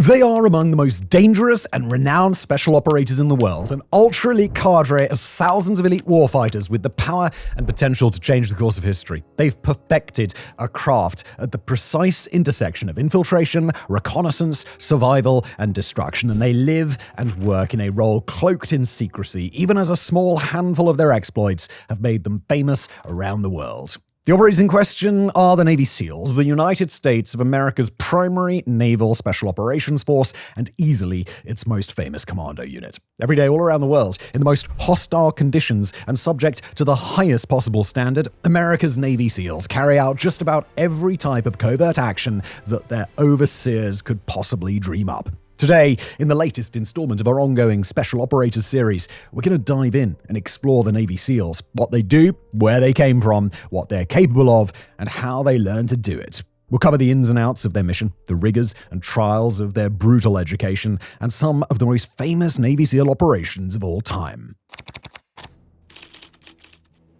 They are among the most dangerous and renowned special operators in the world, an ultra-elite cadre of thousands of elite warfighters with the power and potential to change the course of history. They've perfected a craft at the precise intersection of infiltration, reconnaissance, survival, and destruction, and they live and work in a role cloaked in secrecy, even as a small handful of their exploits have made them famous around the world. The operators in question are the Navy SEALs, the United States of America's primary naval special operations force, and easily its most famous commando unit. Every day all around the world, in the most hostile conditions and subject to the highest possible standard, America's Navy SEALs carry out just about every type of covert action that their overseers could possibly dream up. Today, in the latest installment of our ongoing Special Operators series, we're going to dive in and explore the Navy SEALs, what they do, where they came from, what they're capable of, and how they learned to do it. We'll cover the ins and outs of their mission, the rigors and trials of their brutal education, and some of the most famous Navy SEAL operations of all time.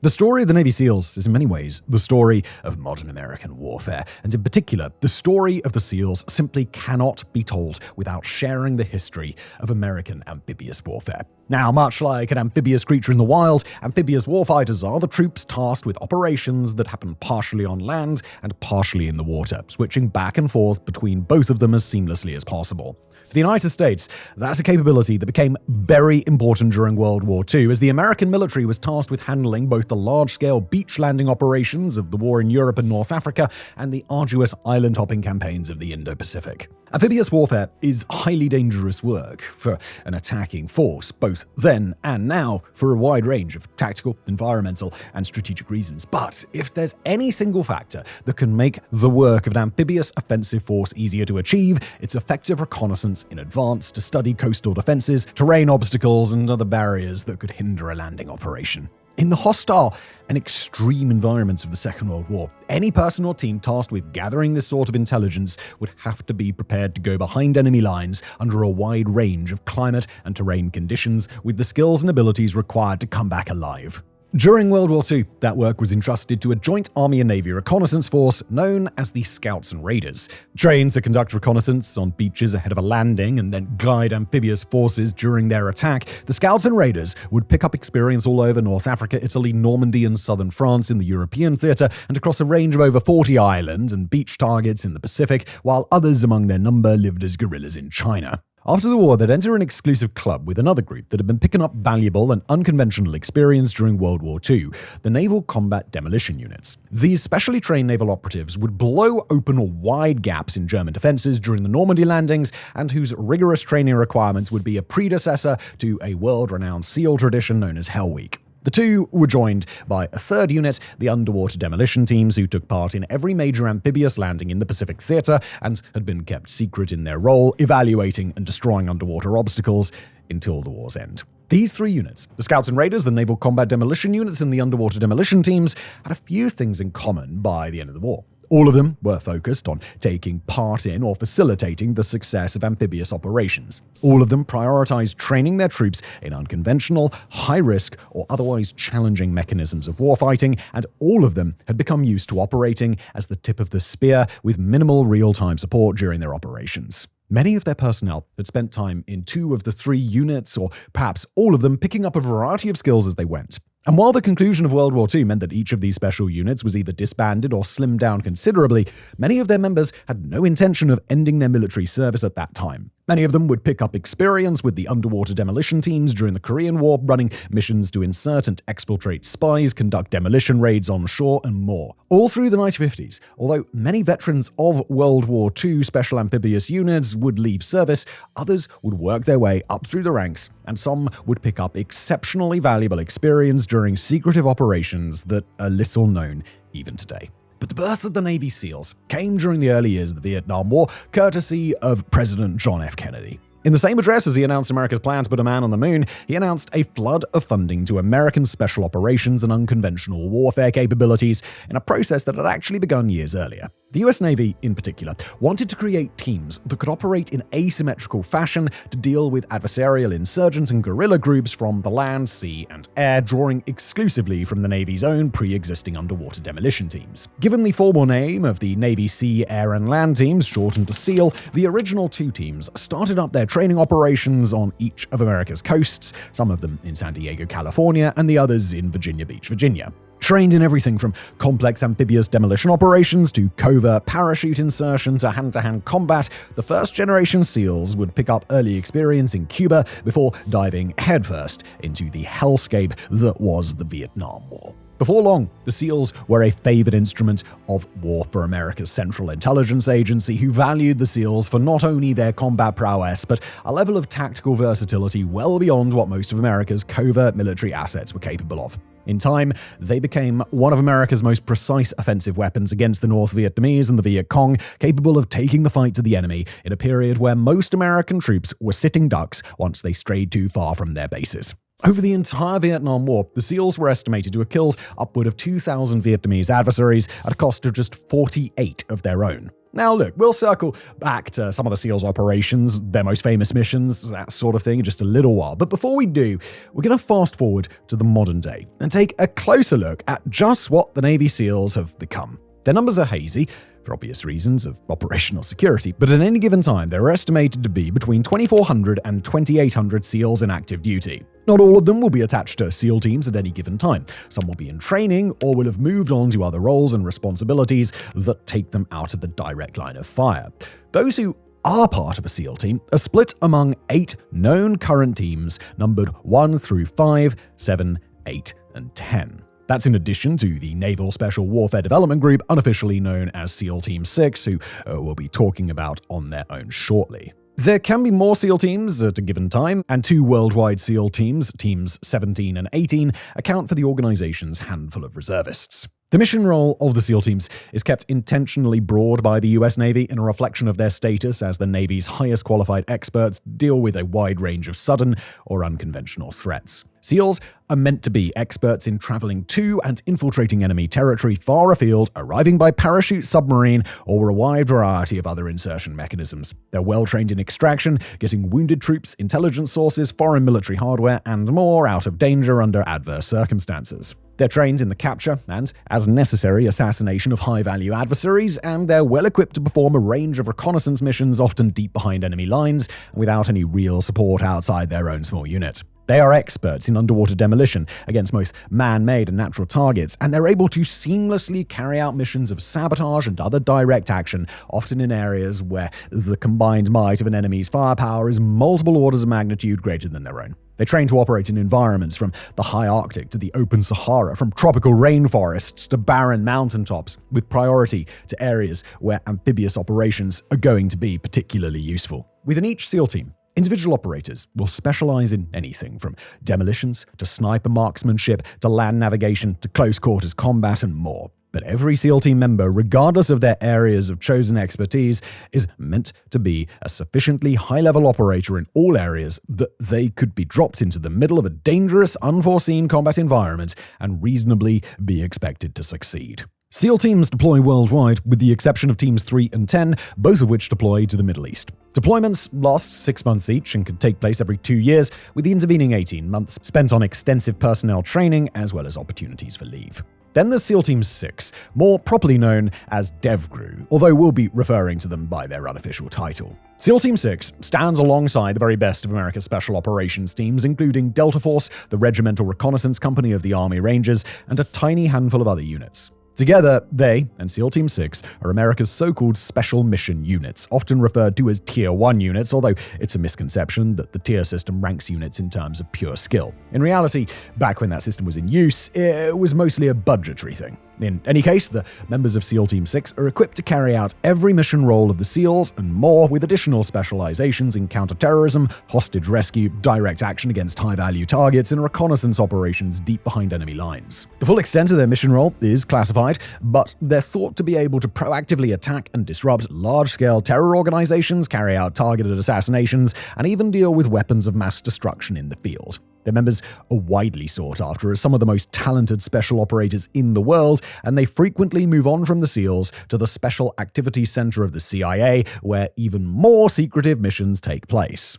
The story of the Navy SEALs is in many ways the story of modern American warfare, and in particular, the story of the SEALs simply cannot be told without sharing the history of American amphibious warfare. Now, much like an amphibious creature in the wild, amphibious warfighters are the troops tasked with operations that happen partially on land and partially in the water, switching back and forth between both of them as seamlessly as possible. For the United States, that's a capability that became very important during World War II, as the American military was tasked with handling both the large-scale beach landing operations of the war in Europe and North Africa and the arduous island-hopping campaigns of the Indo-Pacific. Amphibious warfare is highly dangerous work for an attacking force, both then and now, for a wide range of tactical, environmental, and strategic reasons. But if there's any single factor that can make the work of an amphibious offensive force easier to achieve, it's effective reconnaissance in advance to study coastal defenses, terrain obstacles, and other barriers that could hinder a landing operation. In the hostile and extreme environments of the Second World War, any person or team tasked with gathering this sort of intelligence would have to be prepared to go behind enemy lines under a wide range of climate and terrain conditions with the skills and abilities required to come back alive. During World War II, that work was entrusted to a joint Army and Navy reconnaissance force known as the Scouts and Raiders. Trained to conduct reconnaissance on beaches ahead of a landing and then guide amphibious forces during their attack, the Scouts and Raiders would pick up experience all over North Africa, Italy, Normandy, and southern France in the European theatre, and across a range of over 40 islands and beach targets in the Pacific, while others among their number lived as guerrillas in China. After the war, they'd enter an exclusive club with another group that had been picking up valuable and unconventional experience during World War II, the Naval Combat Demolition Units. These specially trained naval operatives would blow open wide gaps in German defenses during the Normandy landings, and whose rigorous training requirements would be a predecessor to a world-renowned SEAL tradition known as Hell Week. The two were joined by a third unit, the underwater demolition teams, who took part in every major amphibious landing in the Pacific theater and had been kept secret in their role, evaluating and destroying underwater obstacles until the war's end. These three units, the Scouts and Raiders, the Naval Combat Demolition Units, and the underwater demolition teams, had a few things in common by the end of the war. All of them were focused on taking part in or facilitating the success of amphibious operations. All of them prioritized training their troops in unconventional, high-risk, or otherwise challenging mechanisms of warfighting, and all of them had become used to operating as the tip of the spear with minimal real-time support during their operations. Many of their personnel had spent time in two of the three units, or perhaps all of them, picking up a variety of skills as they went. And while the conclusion of World War II meant that each of these special units was either disbanded or slimmed down considerably, many of their members had no intention of ending their military service at that time. Many of them would pick up experience with the underwater demolition teams during the Korean War, running missions to insert and exfiltrate spies, conduct demolition raids on shore, and more. All through the 1950s, although many veterans of World War II special amphibious units would leave service, others would work their way up through the ranks, and some would pick up exceptionally valuable experience during secretive operations that are little known even today. But the birth of the Navy SEALs came during the early years of the Vietnam War, courtesy of President John F. Kennedy. In the same address as he announced America's plan to put a man on the moon, he announced a flood of funding to American special operations and unconventional warfare capabilities in a process that had actually begun years earlier. The US Navy, in particular, wanted to create teams that could operate in asymmetrical fashion to deal with adversarial insurgent and guerrilla groups from the land, sea, and air, drawing exclusively from the Navy's own pre-existing underwater demolition teams. Given the formal name of the Navy Sea, Air, and Land Teams, shortened to SEAL, the original two teams started up their training operations on each of America's coasts, some of them in San Diego, California, and the others in Virginia Beach, Virginia. Trained in everything from complex amphibious demolition operations to covert parachute insertion to hand-to-hand combat, the first-generation SEALs would pick up early experience in Cuba before diving headfirst into the hellscape that was the Vietnam War. Before long, the SEALs were a favored instrument of War for America's Central Intelligence Agency, who valued the SEALs for not only their combat prowess, but a level of tactical versatility well beyond what most of America's covert military assets were capable of. In time, they became one of America's most precise offensive weapons against the North Vietnamese and the Viet Cong, capable of taking the fight to the enemy in a period where most American troops were sitting ducks once they strayed too far from their bases. Over the entire Vietnam War, the SEALs were estimated to have killed upward of 2,000 Vietnamese adversaries at a cost of just 48 of their own. Now look, we'll circle back to some of the SEALs' operations, their most famous missions, that sort of thing in just a little while. But before we do, we're going to fast forward to the modern day and take a closer look at just what the Navy SEALs have become. Their numbers are hazy, for obvious reasons of operational security, but at any given time, there are estimated to be between 2,400 and 2,800 SEALs in active duty. Not all of them will be attached to SEAL teams at any given time. Some will be in training or will have moved on to other roles and responsibilities that take them out of the direct line of fire. Those who are part of a SEAL team are split among 8 known current teams numbered 1 through 5, 7, 8, and 10. That's in addition to the Naval Special Warfare Development Group, unofficially known as SEAL Team 6, who we'll be talking about on their own shortly. There can be more SEAL teams at a given time, and 2 worldwide SEAL teams, Teams 17 and 18, account for the organization's handful of reservists. The mission role of the SEAL teams is kept intentionally broad by the US Navy in a reflection of their status as the Navy's highest qualified experts deal with a wide range of sudden or unconventional threats. SEALs are meant to be experts in traveling to and infiltrating enemy territory far afield, arriving by parachute, submarine, or a wide variety of other insertion mechanisms. They're well trained in extraction, getting wounded troops, intelligence sources, foreign military hardware, and more out of danger under adverse circumstances. They're trained in the capture and, as necessary, assassination of high-value adversaries, and they're well-equipped to perform a range of reconnaissance missions often deep behind enemy lines, without any real support outside their own small unit. They are experts in underwater demolition against both man-made and natural targets, and they're able to seamlessly carry out missions of sabotage and other direct action, often in areas where the combined might of an enemy's firepower is multiple orders of magnitude greater than their own. They train to operate in environments from the high Arctic to the open Sahara, from tropical rainforests to barren mountaintops, with priority to areas where amphibious operations are going to be particularly useful. Within each SEAL team, individual operators will specialize in anything from demolitions to sniper marksmanship to land navigation to close quarters combat and more. But every SEAL team member, regardless of their areas of chosen expertise, is meant to be a sufficiently high-level operator in all areas that they could be dropped into the middle of a dangerous, unforeseen combat environment and reasonably be expected to succeed. SEAL teams deploy worldwide, with the exception of Teams 3 and 10, both of which deploy to the Middle East. Deployments last 6 months each and can take place every 2 years, with the intervening 18 months spent on extensive personnel training as well as opportunities for leave. Then there's SEAL Team 6, more properly known as DevGru, although we'll be referring to them by their unofficial title. SEAL Team 6 stands alongside the very best of America's special operations teams, including Delta Force, the Regimental Reconnaissance Company of the Army Rangers, and a tiny handful of other units. Together, they and SEAL Team 6 are America's so-called special mission units, often referred to as Tier 1 units, although it's a misconception that the tier system ranks units in terms of pure skill. In reality, back when that system was in use, it was mostly a budgetary thing. In any case, the members of SEAL Team 6 are equipped to carry out every mission role of the SEALs and more, with additional specializations in counterterrorism, hostage rescue, direct action against high-value targets, and reconnaissance operations deep behind enemy lines. The full extent of their mission role is classified, but they're thought to be able to proactively attack and disrupt large-scale terror organizations, carry out targeted assassinations, and even deal with weapons of mass destruction in the field. Their members are widely sought after as some of the most talented special operators in the world, and they frequently move on from the SEALs to the Special Activities Center of the CIA, where even more secretive missions take place.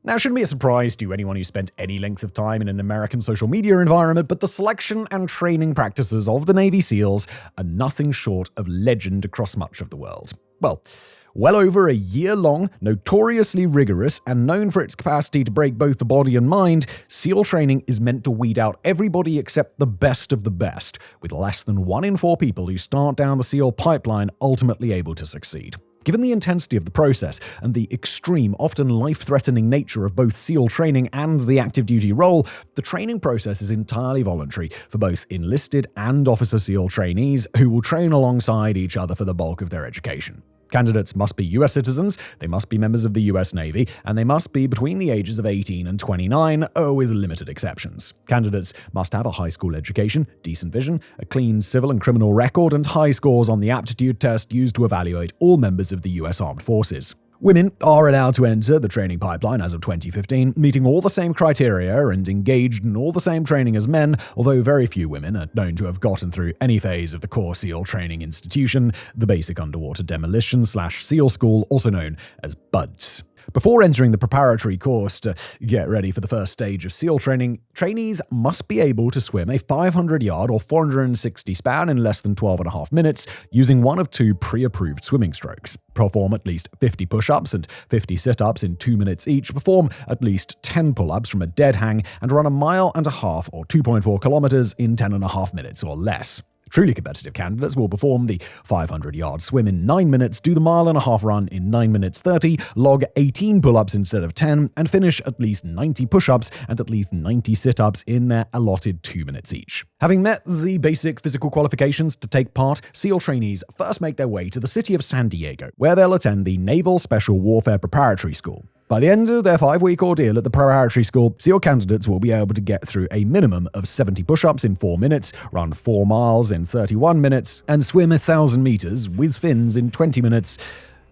Now, it shouldn't be a surprise to anyone who spent any length of time in an American social media environment, but the selection and training practices of the Navy SEALs are nothing short of legend across much of the world. Well over a year-long, notoriously rigorous, and known for its capacity to break both the body and mind, SEAL training is meant to weed out everybody except the best of the best, with less than 1 in 4 people who start down the SEAL pipeline ultimately able to succeed. Given the intensity of the process and the extreme, often life-threatening nature of both SEAL training and the active duty role, the training process is entirely voluntary for both enlisted and officer SEAL trainees who will train alongside each other for the bulk of their education. Candidates must be US citizens, they must be members of the US Navy, and they must be between the ages of 18 and 29, with limited exceptions. Candidates must have a high school education, decent vision, a clean civil and criminal record, and high scores on the aptitude test used to evaluate all members of the US Armed Forces. Women are allowed to enter the training pipeline as of 2015, meeting all the same criteria and engaged in all the same training as men, although very few women are known to have gotten through any phase of the core SEAL training institution, the Basic Underwater Demolition/SEAL School, also known as BUDS. Before entering the preparatory course to get ready for the first stage of SEAL training, trainees must be able to swim a 500-yard or 460 span in less than 12.5 minutes using one of 2 pre-approved swimming strokes, perform at least 50 push-ups and 50 sit-ups in 2 minutes each, perform at least 10 pull-ups from a dead hang, and run 1.5 miles or 2.4 kilometers in 10.5 minutes or less. Truly competitive candidates will perform the 500-yard swim in 9 minutes, do the 1.5 mile run in 9 minutes 30, log 18 pull-ups instead of 10, and finish at least 90 push-ups and at least 90 sit-ups in their allotted 2 minutes each. Having met the basic physical qualifications to take part, SEAL trainees first make their way to the city of San Diego, where they'll attend the Naval Special Warfare Preparatory School. By the end of their 5-week ordeal at the preparatory school, SEAL candidates will be able to get through a minimum of 70 push-ups in 4 minutes, run 4 miles in 31 minutes, and swim 1,000 meters with fins in 20 minutes.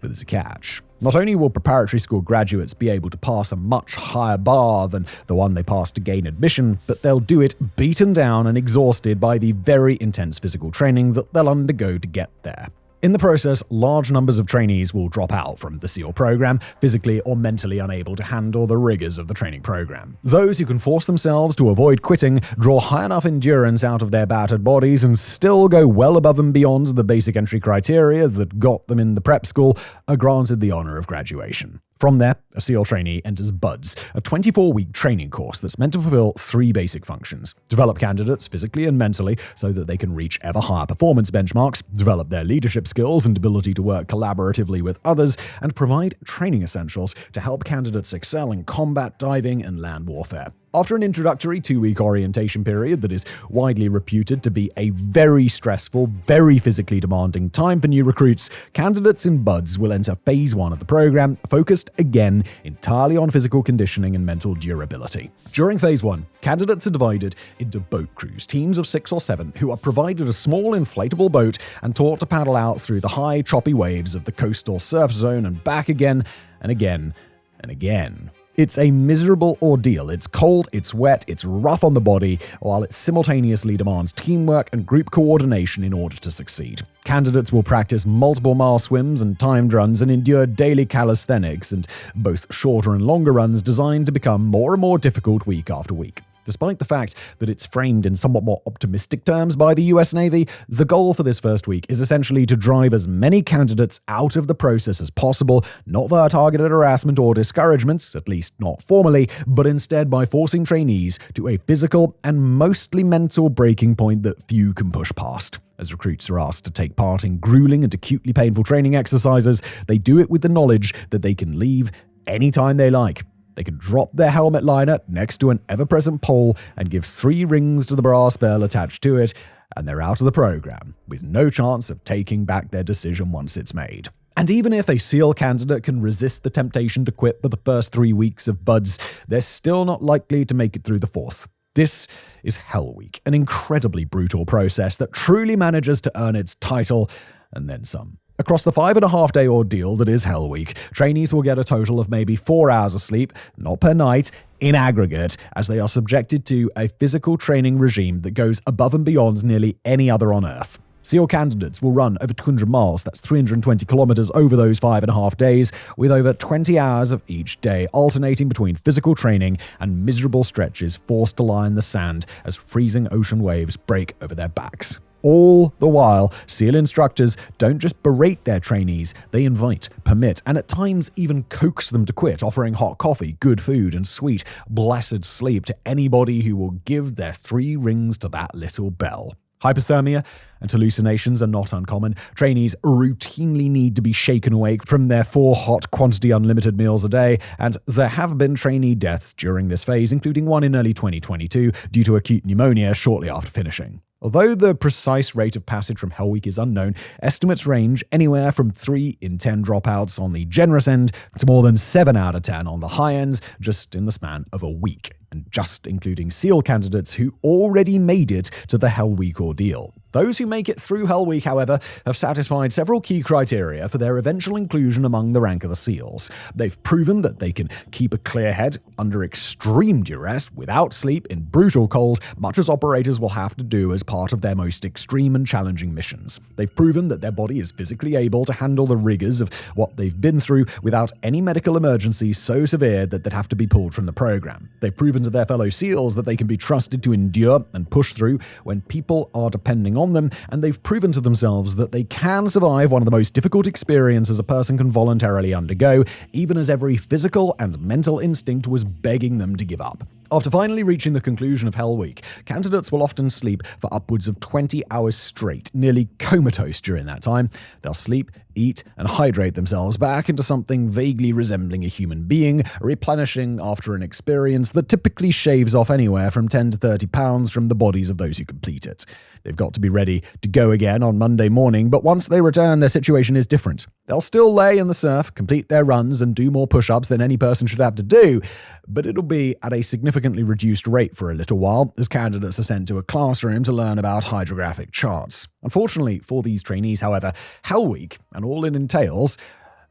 But there's a catch. Not only will preparatory school graduates be able to pass a much higher bar than the one they passed to gain admission, but they'll do it beaten down and exhausted by the very intense physical training that they'll undergo to get there. In the process, large numbers of trainees will drop out from the SEAL program, physically or mentally unable to handle the rigors of the training program. Those who can force themselves to avoid quitting, draw high enough endurance out of their battered bodies, and still go well above and beyond the basic entry criteria that got them in the prep school, are granted the honor of graduation. From there, a SEAL trainee enters BUDS, a 24-week training course that's meant to fulfill 3 basic functions: develop candidates physically and mentally so that they can reach ever higher performance benchmarks, develop their leadership skills and ability to work collaboratively with others, and provide training essentials to help candidates excel in combat, diving, and land warfare. After an introductory 2-week orientation period that is widely reputed to be a very stressful, very physically demanding time for new recruits, candidates in BUDS will enter Phase 1 of the program, focused again entirely on physical conditioning and mental durability. During Phase 1, candidates are divided into boat crews, teams of 6 or 7, who are provided a small inflatable boat and taught to paddle out through the high, choppy waves of the coastal surf zone and back again and again and again. It's a miserable ordeal. It's cold, it's wet, it's rough on the body, while it simultaneously demands teamwork and group coordination in order to succeed. Candidates will practice multiple mile swims and timed runs and endure daily calisthenics and both shorter and longer runs designed to become more and more difficult week after week. Despite the fact that it's framed in somewhat more optimistic terms by the US Navy, the goal for this first week is essentially to drive as many candidates out of the process as possible, not via targeted harassment or discouragements, at least not formally, but instead by forcing trainees to a physical and mostly mental breaking point that few can push past. As recruits are asked to take part in grueling and acutely painful training exercises, they do it with the knowledge that they can leave anytime they like. They can drop their helmet liner next to an ever-present pole and give 3 rings to the brass bell attached to it, and they're out of the program, with no chance of taking back their decision once it's made. And even if a SEAL candidate can resist the temptation to quit for the first 3 weeks of BUDS, they're still not likely to make it through the 4th. This is Hell Week, an incredibly brutal process that truly manages to earn its title, and then some. Across the 5.5-day ordeal that is Hell Week, trainees will get a total of maybe 4 hours of sleep, not per night, in aggregate, as they are subjected to a physical training regime that goes above and beyond nearly any other on Earth. SEAL candidates will run over 200 miles, that's 320 kilometers over those 5.5 days, with over 20 hours of each day, alternating between physical training and miserable stretches forced to lie in the sand as freezing ocean waves break over their backs. All the while, SEAL instructors don't just berate their trainees, they invite, permit, and at times even coax them to quit, offering hot coffee, good food, and sweet, blessed sleep to anybody who will give their 3 rings to that little bell. Hypothermia and hallucinations are not uncommon. Trainees routinely need to be shaken awake from their 4 hot quantity unlimited meals a day, and there have been trainee deaths during this phase, including one in early 2022 due to acute pneumonia shortly after finishing. Although the precise rate of passage from Hell Week is unknown, estimates range anywhere from 3 in 10 dropouts on the generous end to more than 7 out of 10 on the high end, just in the span of a week, and just including SEAL candidates who already made it to the Hell Week ordeal. Those who make it through Hell Week, however, have satisfied several key criteria for their eventual inclusion among the rank of the SEALs. They've proven that they can keep a clear head under extreme duress, without sleep, in brutal cold, much as operators will have to do as part of their most extreme and challenging missions. They've proven that their body is physically able to handle the rigors of what they've been through without any medical emergency so severe that they'd have to be pulled from the program. They've proven to their fellow SEALs that they can be trusted to endure and push through when people are depending on them, and they've proven to themselves that they can survive one of the most difficult experiences a person can voluntarily undergo, even as every physical and mental instinct was begging them to give up. After finally reaching the conclusion of Hell Week, candidates will often sleep for upwards of 20 hours straight, nearly comatose during that time. They'll sleep, eat, and hydrate themselves back into something vaguely resembling a human being, replenishing after an experience that typically shaves off anywhere from 10 to 30 pounds from the bodies of those who complete it. They've got to be ready to go again on Monday morning, but once they return, their situation is different. They'll still lay in the surf, complete their runs, and do more push-ups than any person should have to do, but it'll be at a significantly reduced rate for a little while, as candidates are sent to a classroom to learn about hydrographic charts. Unfortunately for these trainees, however, Hell Week, and all it entails,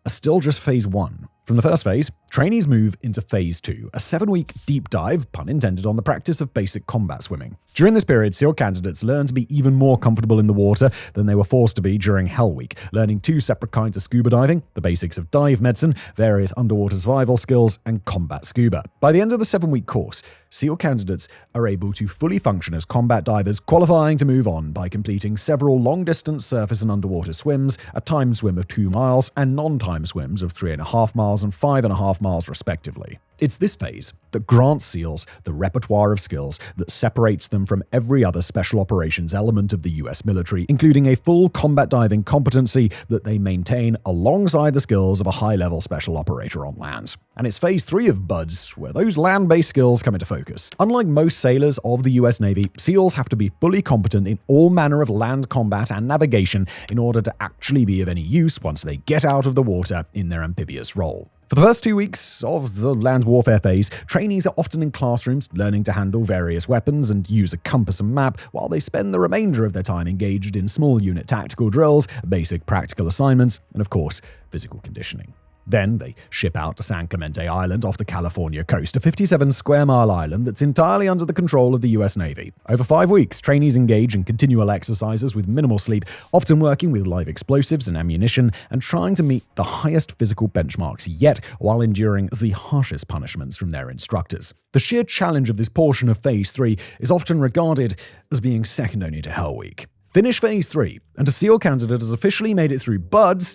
are still just phase 1. From the first phase, trainees move into phase 2, a 7-week deep dive, pun intended, on the practice of basic combat swimming. During this period, SEAL candidates learn to be even more comfortable in the water than they were forced to be during Hell Week, learning 2 separate kinds of scuba diving, the basics of dive medicine, various underwater survival skills, and combat scuba. By the end of the 7-week course, SEAL candidates are able to fully function as combat divers, qualifying to move on by completing several long-distance surface and underwater swims, a timed swim of 2 miles, and non-timed swims of 3.5 miles and 5.5 miles respectively. It's this phase that grants SEALs the repertoire of skills that separates them from every other special operations element of the US military, including a full combat diving competency that they maintain alongside the skills of a high-level special operator on land. And it's phase 3 of BUDS, where those land-based skills come into focus. Unlike most sailors of the US Navy, SEALs have to be fully competent in all manner of land combat and navigation in order to actually be of any use once they get out of the water in their amphibious role. For the first 2 weeks of the land warfare phase, trainees are often in classrooms learning to handle various weapons and use a compass and map, while they spend the remainder of their time engaged in small unit tactical drills, basic practical assignments, and of course, physical conditioning. Then they ship out to San Clemente Island off the California coast, a 57-square-mile island that's entirely under the control of the US Navy. Over 5 weeks, trainees engage in continual exercises with minimal sleep, often working with live explosives and ammunition, and trying to meet the highest physical benchmarks yet while enduring the harshest punishments from their instructors. The sheer challenge of this portion of Phase 3 is often regarded as being second only to Hell Week. Finish Phase 3, and a SEAL candidate has officially made it through BUDS,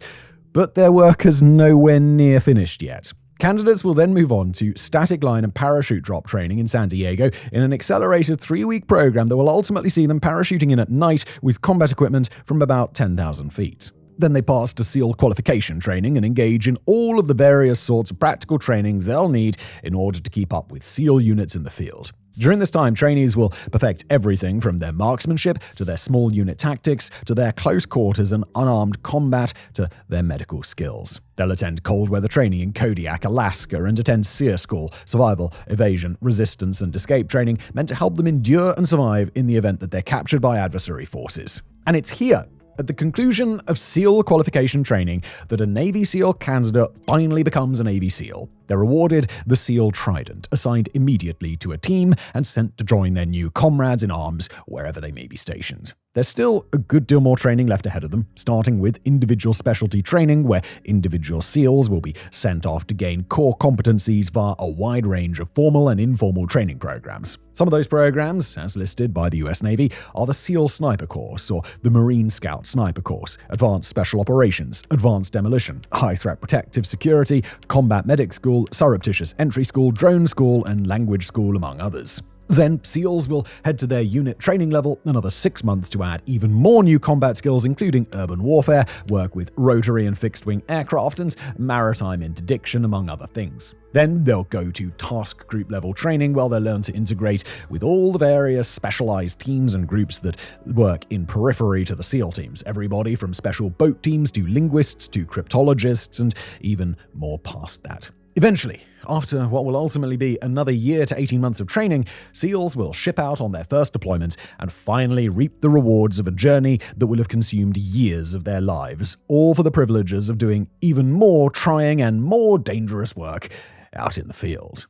but their work is nowhere near finished yet. Candidates will then move on to static line and parachute drop training in San Diego in an accelerated 3-week program that will ultimately see them parachuting in at night with combat equipment from about 10,000 feet. Then they pass to SEAL qualification training and engage in all of the various sorts of practical training they'll need in order to keep up with SEAL units in the field. During this time, trainees will perfect everything from their marksmanship to their small unit tactics to their close quarters and unarmed combat to their medical skills. They'll attend cold weather training in Kodiak, Alaska, and attend SEER School, survival, evasion, resistance, and escape training meant to help them endure and survive in the event that they're captured by adversary forces. And it's here at the conclusion of SEAL qualification training that a Navy SEAL candidate finally becomes a Navy SEAL. They're awarded the SEAL Trident, assigned immediately to a team and sent to join their new comrades in arms wherever they may be stationed. There's still a good deal more training left ahead of them, starting with individual specialty training, where individual SEALs will be sent off to gain core competencies via a wide range of formal and informal training programs. Some of those programs, as listed by the US Navy, are the SEAL Sniper Course or the Marine Scout Sniper Course, Advanced Special Operations, Advanced Demolition, High Threat Protective Security, Combat Medic School, Surreptitious Entry School, Drone School, and Language School, among others. Then, SEALs will head to their unit training level another 6 months to add even more new combat skills, including urban warfare, work with rotary and fixed-wing aircraft, and maritime interdiction, among other things. Then they'll go to task group level training, where they'll learn to integrate with all the various specialized teams and groups that work in periphery to the SEAL teams. Everybody from special boat teams to linguists to cryptologists and even more past that. Eventually, after what will ultimately be another year to 18 months of training, SEALs will ship out on their first deployment and finally reap the rewards of a journey that will have consumed years of their lives, all for the privileges of doing even more trying and more dangerous work out in the field.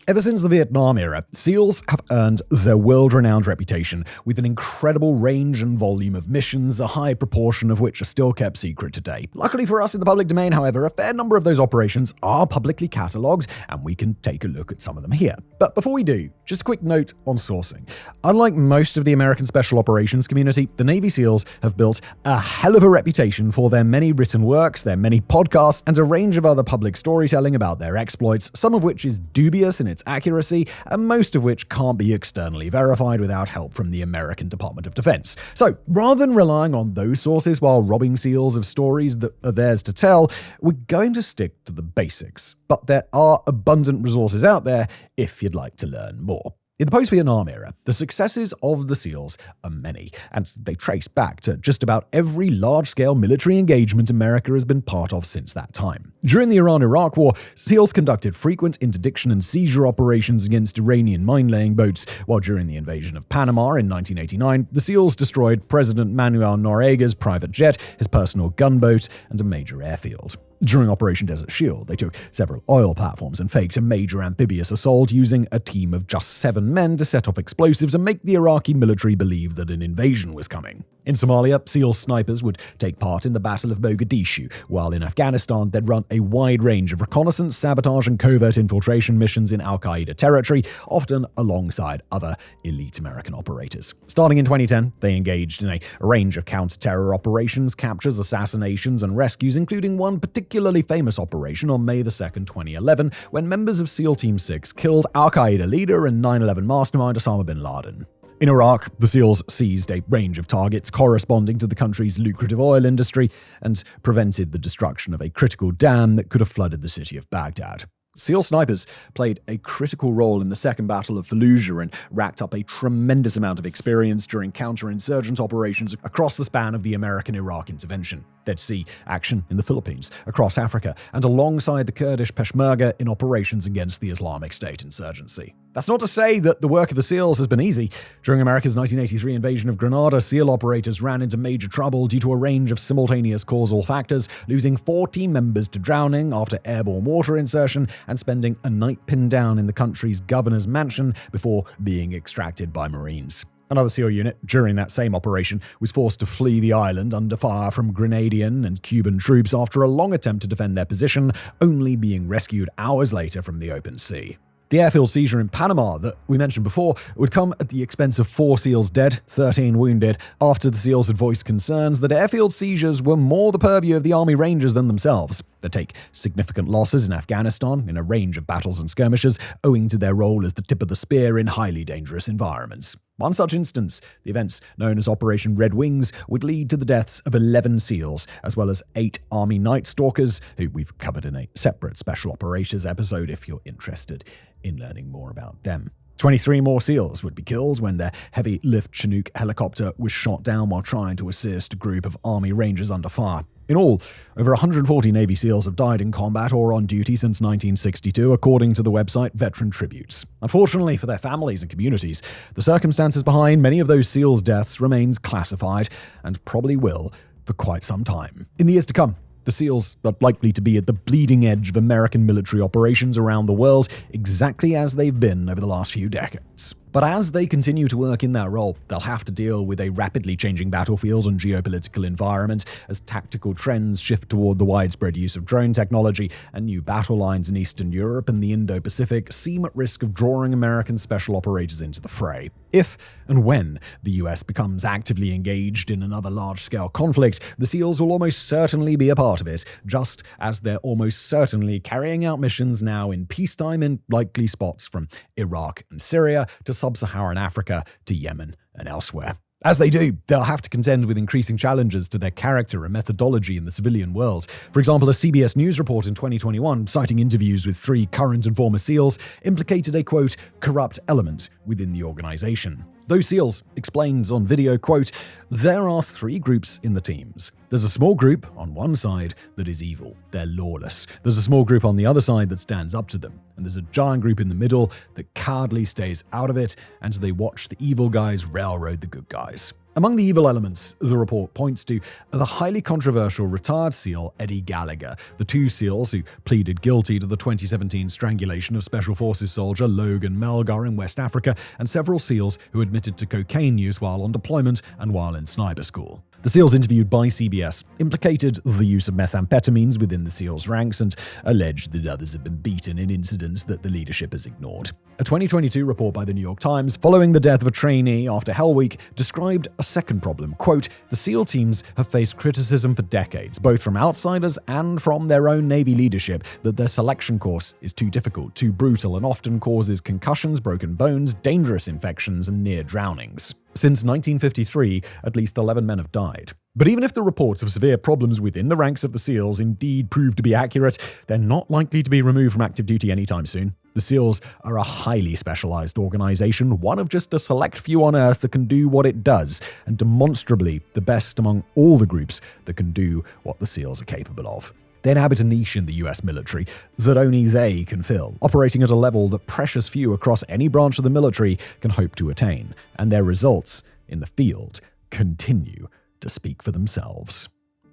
Ever since the Vietnam era, SEALs have earned their world-renowned reputation with an incredible range and volume of missions, a high proportion of which are still kept secret today. Luckily for us in the public domain, however, a fair number of those operations are publicly catalogued, and we can take a look at some of them here. But before we do, just a quick note on sourcing. Unlike most of the American Special Operations community, the Navy SEALs have built a hell of a reputation for their many written works, their many podcasts, and a range of other public storytelling about their exploits, some of which is dubious in its accuracy, and most of which can't be externally verified without help from the American Department of Defense. So, rather than relying on those sources while robbing SEALs of stories that are theirs to tell, we're going to stick to the basics. But there are abundant resources out there if you'd like to learn more. In the post-Vietnam era, the successes of the SEALs are many, and they trace back to just about every large-scale military engagement America has been part of since that time. During the Iran-Iraq War, SEALs conducted frequent interdiction and seizure operations against Iranian mine-laying boats, while during the invasion of Panama in 1989, the SEALs destroyed President Manuel Noriega's private jet, his personal gunboat, and a major airfield. During Operation Desert Shield, they took several oil platforms and faked a major amphibious assault using a team of just 7 men to set off explosives and make the Iraqi military believe that an invasion was coming. In Somalia, SEAL snipers would take part in the Battle of Mogadishu, while in Afghanistan they'd run a wide range of reconnaissance, sabotage, and covert infiltration missions in al-Qaeda territory, often alongside other elite American operators. Starting in 2010, they engaged in a range of counter-terror operations, captures, assassinations, and rescues, including one particularly famous operation on May 2nd, 2011, when members of SEAL Team 6 killed al-Qaeda leader and 9/11 mastermind Osama bin Laden. In Iraq, the SEALs seized a range of targets corresponding to the country's lucrative oil industry and prevented the destruction of a critical dam that could have flooded the city of Baghdad. SEAL snipers played a critical role in the Second Battle of Fallujah and racked up a tremendous amount of experience during counterinsurgent operations across the span of the American-Iraq intervention. They'd see action in the Philippines, across Africa, and alongside the Kurdish Peshmerga in operations against the Islamic State insurgency. That's not to say that the work of the SEALs has been easy. During America's 1983 invasion of Grenada, SEAL operators ran into major trouble due to a range of simultaneous causal factors, losing 4 team members to drowning after airborne water insertion and spending a night pinned down in the country's governor's mansion before being extracted by Marines. Another SEAL unit, during that same operation, was forced to flee the island under fire from Grenadian and Cuban troops after a long attempt to defend their position, only being rescued hours later from the open sea. The airfield seizure in Panama that we mentioned before would come at the expense of 4 SEALs dead, 13 wounded, after the SEALs had voiced concerns that airfield seizures were more the purview of the Army Rangers than themselves. They take significant losses in Afghanistan in a range of battles and skirmishes, owing to their role as the tip of the spear in highly dangerous environments. One such instance, the events known as Operation Red Wings, would lead to the deaths of 11 SEALs, as well as 8 Army Night Stalkers, who we've covered in a separate Special Operations episode if you're interested in learning more about them. 23 more SEALs would be killed when their heavy lift Chinook helicopter was shot down while trying to assist a group of Army Rangers under fire. In all, over 140 Navy SEALs have died in combat or on duty since 1962, according to the website Veteran Tributes. Unfortunately for their families and communities, the circumstances behind many of those SEALs' deaths remains classified, and probably will for quite some time. In the years to come, the SEALs are likely to be at the bleeding edge of American military operations around the world, exactly as they've been over the last few decades. But as they continue to work in that role, they'll have to deal with a rapidly changing battlefield and geopolitical environment as tactical trends shift toward the widespread use of drone technology, and new battle lines in Eastern Europe and the Indo-Pacific seem at risk of drawing American special operators into the fray. If and when the US becomes actively engaged in another large-scale conflict, the SEALs will almost certainly be a part of it, just as they're almost certainly carrying out missions now in peacetime in likely spots from Iraq and Syria to Sub-Saharan Africa to Yemen and elsewhere. As they do, they'll have to contend with increasing challenges to their character and methodology in the civilian world. For example, a CBS News report in 2021, citing interviews with 3 current and former SEALs, implicated a, quote, corrupt element within the organization. Those SEALs explained on video, quote, there are 3 groups in the teams. There's a small group on one side that is evil. They're lawless. There's a small group on the other side that stands up to them. And there's a giant group in the middle that cowardly stays out of it, and they watch the evil guys railroad the good guys. Among the evil elements the report points to are the highly controversial retired SEAL Eddie Gallagher, the 2 SEALs who pleaded guilty to the 2017 strangulation of Special Forces soldier Logan Melgar in West Africa, and several SEALs who admitted to cocaine use while on deployment and while in sniper school. The SEALs interviewed by CBS implicated the use of methamphetamines within the SEALs' ranks and alleged that others have been beaten in incidents that the leadership has ignored. A 2022 report by the New York Times, following the death of a trainee after Hell Week, described a second problem. Quote, the SEAL teams have faced criticism for decades, both from outsiders and from their own Navy leadership, that their selection course is too difficult, too brutal, and often causes concussions, broken bones, dangerous infections, and near drownings. Since 1953, at least 11 men have died. But even if the reports of severe problems within the ranks of the SEALs indeed prove to be accurate, they're not likely to be removed from active duty anytime soon. The SEALs are a highly specialized organization, one of just a select few on Earth that can do what it does, and demonstrably the best among all the groups that can do what the SEALs are capable of. They inhabit a niche in the US military that only they can fill, operating at a level that precious few across any branch of the military can hope to attain, and their results in the field continue to speak for themselves.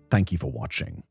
Thank you for watching.